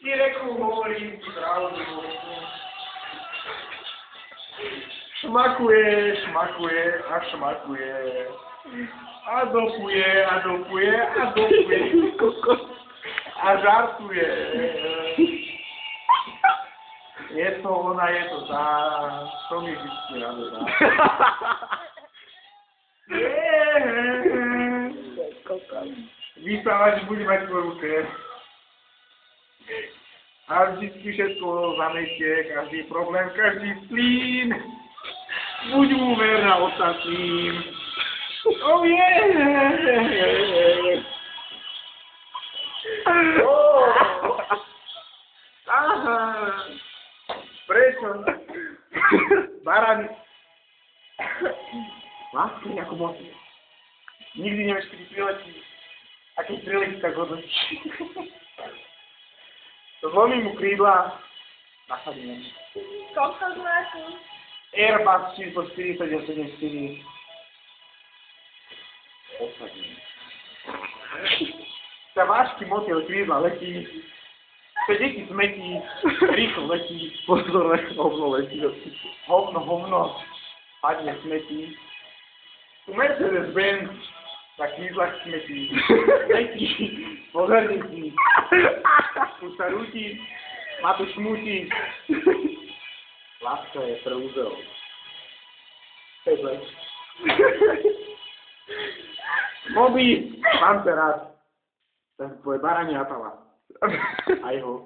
Ireku, hovorím ti pravdu. Šmakuje, šmakuje a šmakuje. A dopuje, a dopuje, a dopuje. A žartuje. Je to ona, je to tá. To mi vždycky rado dá. Vysávač bude mať svoju krev. A vždycky všetko zametie, každý problém, každý splín. Buď mu verná ostatným. Oh yeah! Oh. Aha! Prečo? Barani. Láska ako moc. Nikdy nevieš, kedy priletí. A keď priletí, tak hodnotí. Zlomí mu krídla. Nasadíme. Koľko znáku? Airbus číslo 4874. Osadím. Tá vážky motil krídla letí. Te deti smetí. Rýchlo letí. Pozor, hovno letí. Hovno. Padne smetí. Tu Mercedes-Benz. Na krídlach smetí. Letí. Pozorne si. Tu sa rúti. Má tu šmutí. Láska je prúzel. Tebe. Bobby, mám te rád. Ten tvoje baranie atala. Aj ho.